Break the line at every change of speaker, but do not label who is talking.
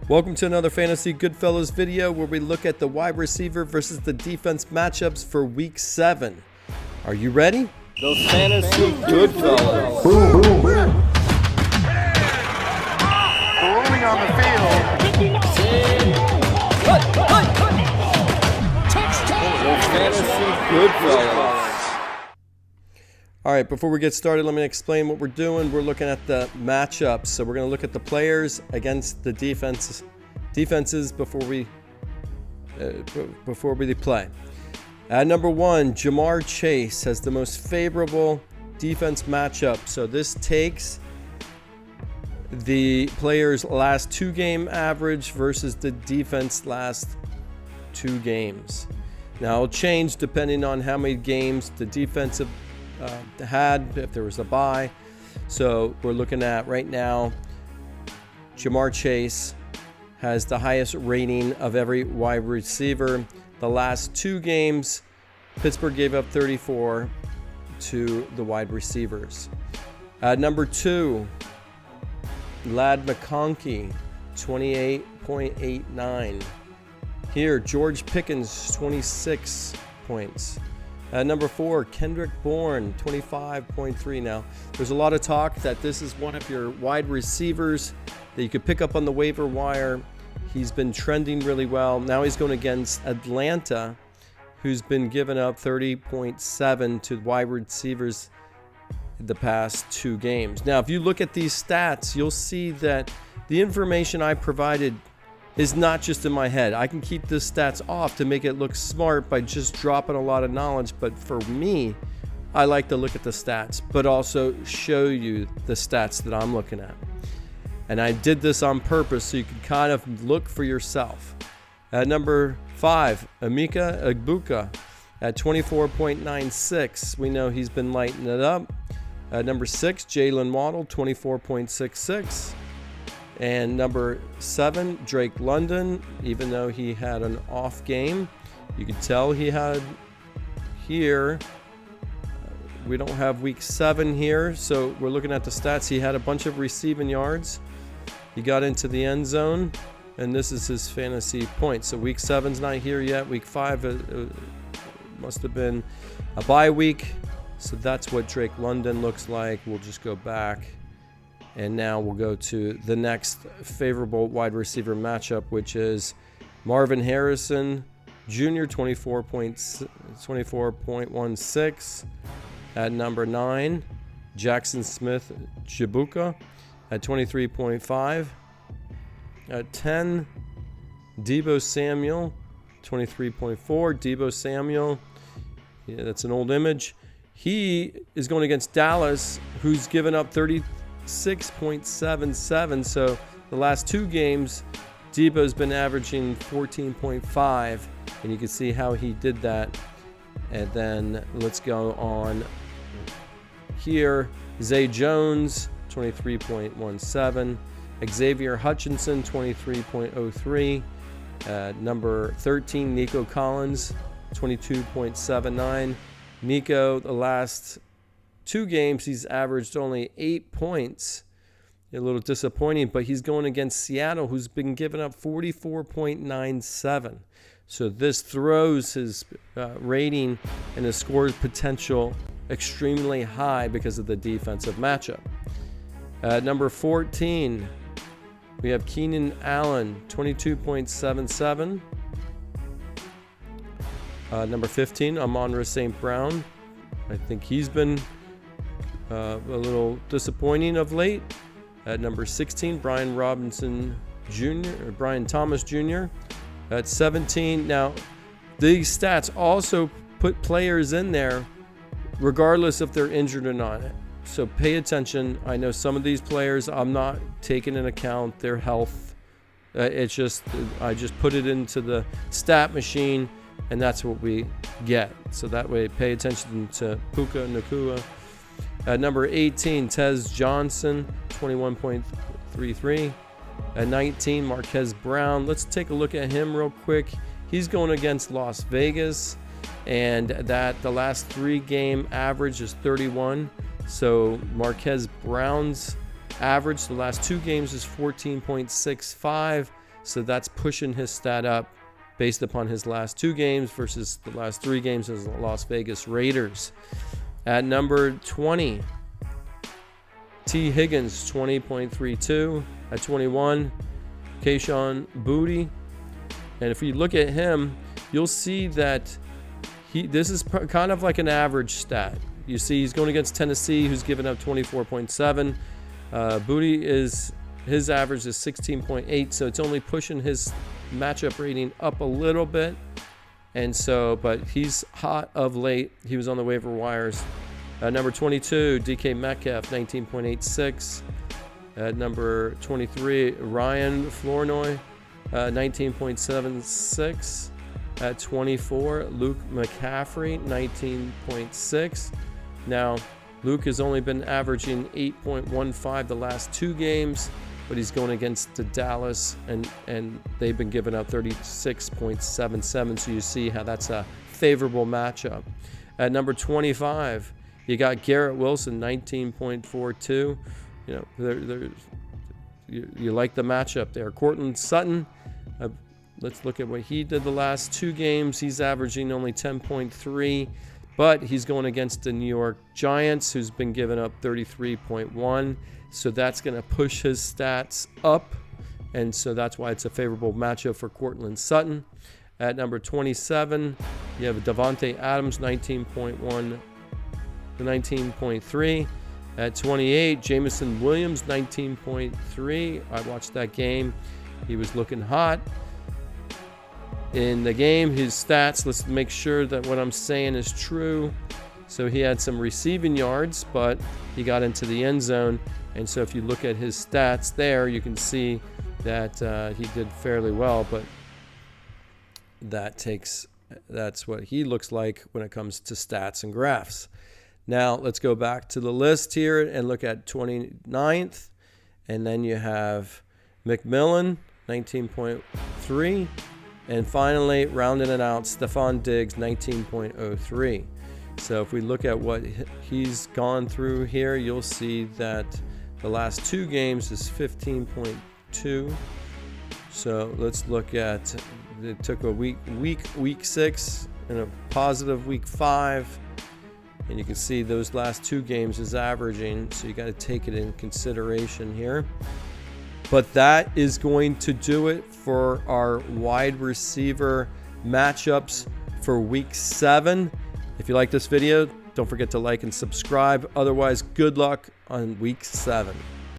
Welcome to another Fantasy Goodfellas video where we look at the wide receiver versus the defense matchups for Week 7. Are you ready?
The Fantasy Goodfellas.
Rolling on the field.
The Fantasy Goodfellas.
All right, before we get started, let me explain what we're doing. We're looking at the matchups. So we're going to look at the players against the defenses before we play. At number 1, Jamar Chase has the most favorable defense matchup. So this takes the player's last 2-game average versus the defense last 2 games. Now it'll change depending on how many games the defensive had, if there was a bye. So we're looking at right now, Jamar Chase has the highest rating of every wide receiver. The last 2 games, Pittsburgh gave up 34 to the wide receivers. At number 2, Lad McConkey, 28.89. Here, George Pickens, 26 points. At number 4, Kendrick Bourne, 25.3. Now, there's a lot of talk that this is one of your wide receivers that you could pick up on the waiver wire. He's been trending really well. Now he's going against Atlanta, who's been giving up 30.7 to wide receivers the past 2 games. Now, if you look at these stats, you'll see that the information I provided is not just in my head. I can keep the stats off to make it look smart by just dropping a lot of knowledge. But for me, I like to look at the stats, but also show you the stats that I'm looking at. And I did this on purpose so you can kind of look for yourself. At number 5, Emeka Egbuka at 24.96. We know he's been lighting it up. At number 6, Jaylen Waddle, 24.66. And number 7, Drake London, even though he had an off game, you can tell he had here. We don't have week 7 here, so we're looking at the stats. He had a bunch of receiving yards. He got into the end zone, and this is his fantasy points. So week 7's not here yet. Week 5 must have been a bye week. So that's what Drake London looks like. We'll just go back. And now we'll go to the next favorable wide receiver matchup, which is Marvin Harrison Jr., 24.16. At number 9, Jackson Smith-Njigba at 23.5. At 10, Deebo Samuel, 23.4. Deebo Samuel, yeah, that's an old image. He is going against Dallas, who's given up 36.77. So the last 2 games, Deebo's been averaging 14.5, and you can see how he did that. And then let's go on here. Zay Jones, 23.17. Xavier Hutchinson, 23.03. Number 13, Nico Collins, 22.79. Nico, the last 2 games, he's averaged only 8 points. A little disappointing, but he's going against Seattle, who's been giving up 44.97. So this throws his rating and his score potential extremely high because of the defensive matchup. At number 14, we have Keenan Allen, 22.77. Number 15, Amon-Ra St. Brown. I think he's been a little disappointing of late. At number 16, Brian Thomas Jr. At 17. Now, these stats also put players in there regardless if they're injured or not. So pay attention. I know some of these players I'm not taking into account their health. I just put it into the stat machine, and that's what we get. So that way, pay attention to Puka Nacua. At number 18, Tez Johnson, 21.33. At 19, Marquez Brown. Let's take a look at him real quick. He's going against Las Vegas, and that the last 3-game average is 31. So Marquez Brown's average the last 2 games is 14.65. So that's pushing his stat up based upon his last 2 games versus the last 3 games as the Las Vegas Raiders. At number 20, T. Higgins, 20.32. At 21, Kayshon Boutte. And if you look at him, you'll see that this is kind of like an average stat. You see he's going against Tennessee, who's given up 24.7. Boutte his average is 16.8, so it's only pushing his matchup rating up a little bit. And so, but he's hot of late. He was on the waiver wires. Number 22, DK Metcalf, 19.86. At number 23, Ryan Flournoy, 19.76. At 24, Luke McCaffrey, 19.6. Now, Luke has only been averaging 8.15 the last 2 games, but he's going against the Dallas, and they've been giving up 36.77. So you see how that's a favorable matchup. At number 25, you got Garrett Wilson, 19.42. You know, you like the matchup there. Courtland Sutton, let's look at what he did the last 2 games. He's averaging only 10.3, but he's going against the New York Giants, who's been giving up 33.1. So that's going to push his stats up, and so that's why it's a favorable matchup for Courtland Sutton. At number 27, you have Devontae Adams, 19.1 to 19.3. At 28, Jameson Williams, 19.3. I watched that game. He was looking hot in the game. His stats, let's make sure that what I'm saying is true. So he had some receiving yards, but he got into the end zone. And so if you look at his stats there, you can see that he did fairly well, but that's what he looks like when it comes to stats and graphs. Now let's go back to the list here and look at 29th. And then you have McMillan, 19.3. And finally, rounding it out, Stephon Diggs, 19.03. So if we look at what he's gone through here, you'll see that the last 2 games is 15.2. So let's look at, it took a week 6 and a positive week 5. And you can see those last 2 games is averaging. So you got to take it in consideration here. But that is going to do it for our wide receiver matchups for week 7. If you like this video, don't forget to like and subscribe. Otherwise, good luck on week 7.